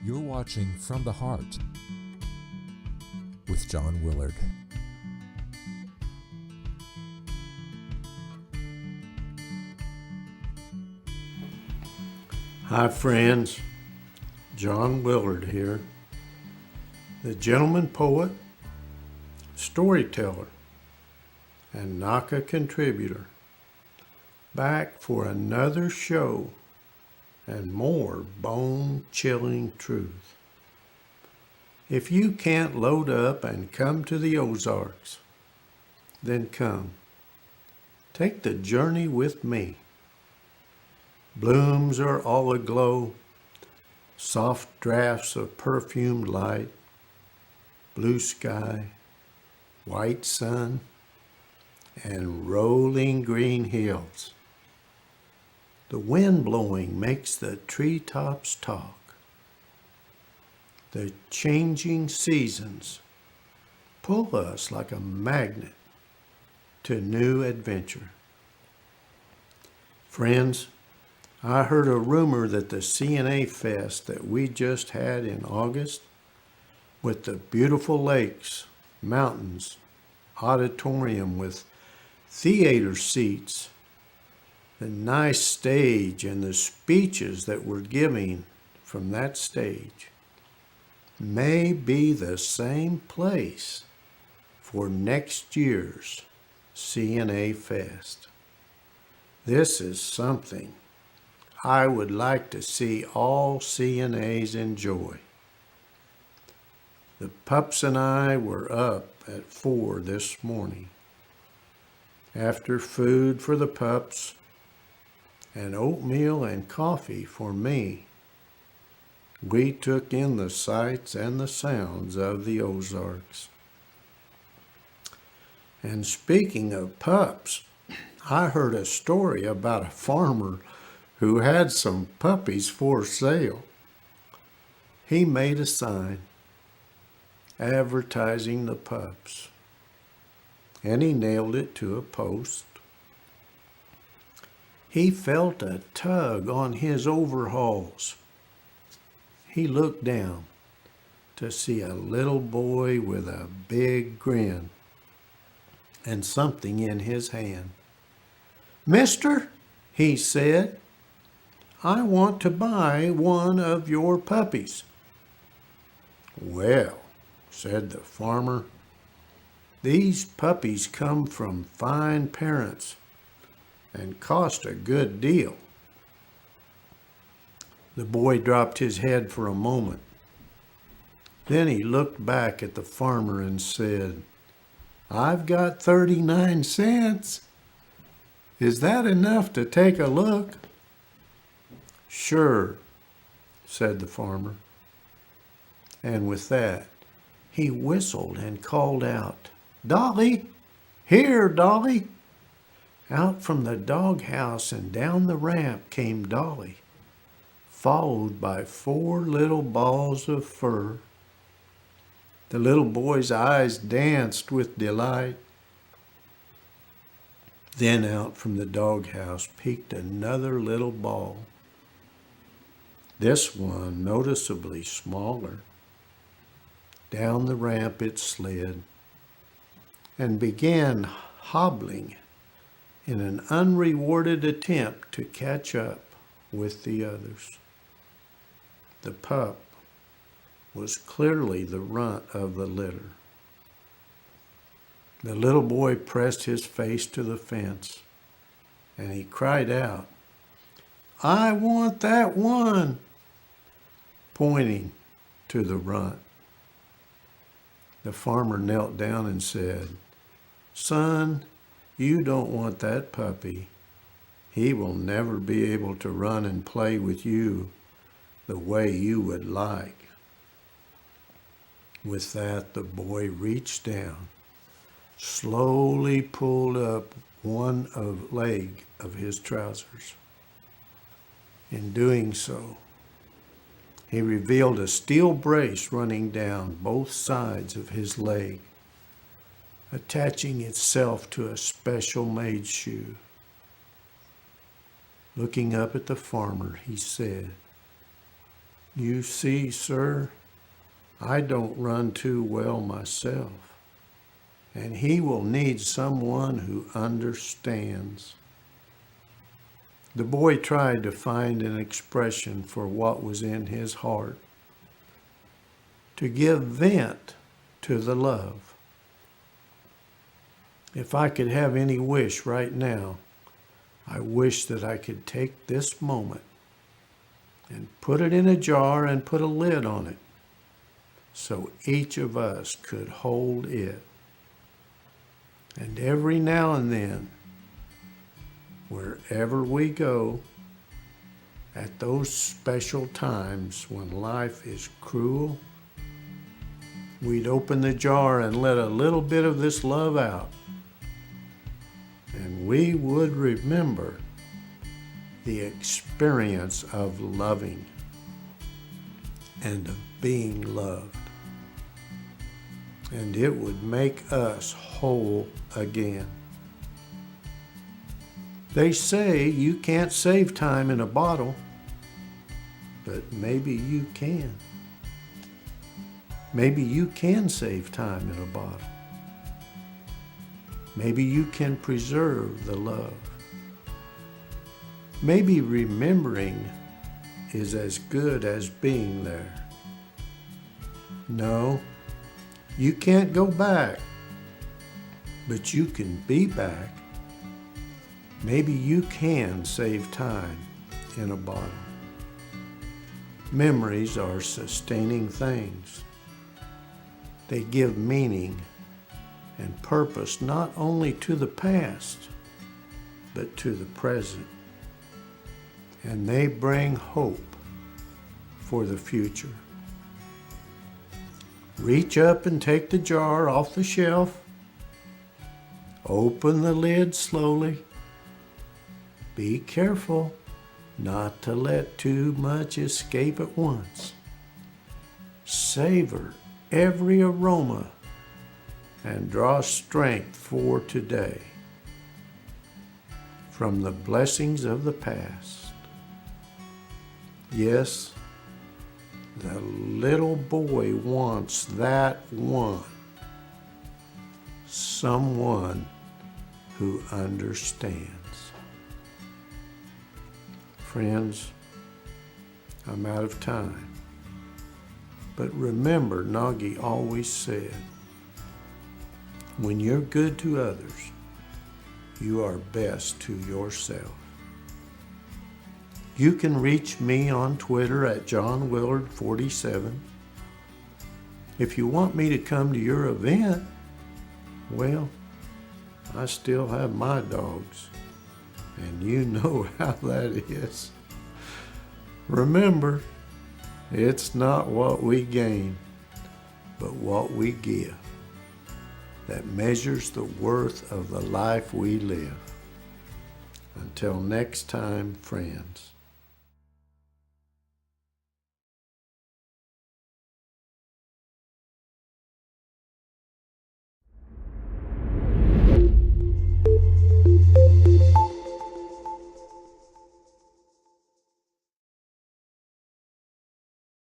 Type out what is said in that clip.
You're watching From the Heart with John Willard. Hi friends, John Willard here, the gentleman poet, storyteller, and Naka contributor, back for another show and more bone-chilling truth. If you can't load up and come to the Ozarks, then come. Take the journey with me. Blooms are all aglow, soft drafts of perfumed light, blue sky, white sun, and rolling green hills. The wind blowing makes the treetops talk. The changing seasons pull us like a magnet to new adventure. Friends, I heard a rumor that the CNA Fest that we just had in August, with the beautiful lakes, mountains, auditorium with theater seats, the nice stage and the speeches that we're giving from that stage, may be the same place for next year's CNA Fest. This is something I would like to see all CNAs enjoy. The pups and I were up at 4 this morning. After food for the pups and oatmeal and coffee for me, we took in the sights and the sounds of the Ozarks. And speaking of pups, I heard a story about a farmer who had some puppies for sale. He made a sign advertising the pups, and he nailed it to a post. He felt a tug on his overalls. He looked down to see a little boy with a big grin and something in his hand. "Mister," he said, "I want to buy one of your puppies." "Well," said the farmer, "these puppies come from fine parents and cost a good deal." The boy dropped his head for a moment. Then he looked back at the farmer and said, "I've got 39 cents. Is that enough to take a look?" "Sure," said the farmer. And with that, he whistled and called out, "Dolly! Here, Dolly!" Out from the doghouse and down the ramp came Dolly, followed by 4 little balls of fur. The little boy's eyes danced with delight. Then out from the doghouse peeked another little ball, this one noticeably smaller. Down the ramp it slid and began hobbling in an unrewarded attempt to catch up with the others. The pup was clearly the runt of the litter. The little boy pressed his face to the fence and he cried out, "I want that one," pointing to the runt. The farmer knelt down and said, "Son, you don't want that puppy. He will never be able to run and play with you the way you would like." With that, the boy reached down, slowly pulled up one leg of his trousers. In doing so, he revealed a steel brace running down both sides of his leg, attaching itself to a special-made shoe. Looking up at the farmer, he said, You see, sir, I don't run too well myself, and he will need someone who understands. The boy tried to find an expression for what was in his heart, to give vent to the love. If I could have any wish right now, I wish that I could take this moment and put it in a jar and put a lid on it so each of us could hold it. And every now and then, wherever we go, at those special times when life is cruel, we'd open the jar and let a little bit of this love out. And we would remember the experience of loving and of being loved. And it would make us whole again. They say you can't save time in a bottle, but maybe you can. Maybe you can save time in a bottle. Maybe you can preserve the love. Maybe remembering is as good as being there. No, you can't go back, but you can be back. Maybe you can save time in a bottle. Memories are sustaining things. They give meaning and purpose not only to the past, but to the present. And they bring hope for the future. Reach up and take the jar off the shelf. Open the lid slowly. Be careful not to let too much escape at once. Savor every aroma and draw strength for today from the blessings of the past. Yes, the little boy wants that one, someone who understands. Friends, I'm out of time. But remember, Nagi always said, when you're good to others, you are best to yourself. You can reach me on Twitter at JohnWillard47. If you want me to come to your event, well, I still have my dogs, and you know how that is. Remember, it's not what we gain, but what we give that measures the worth of the life we live. Until next time, friends.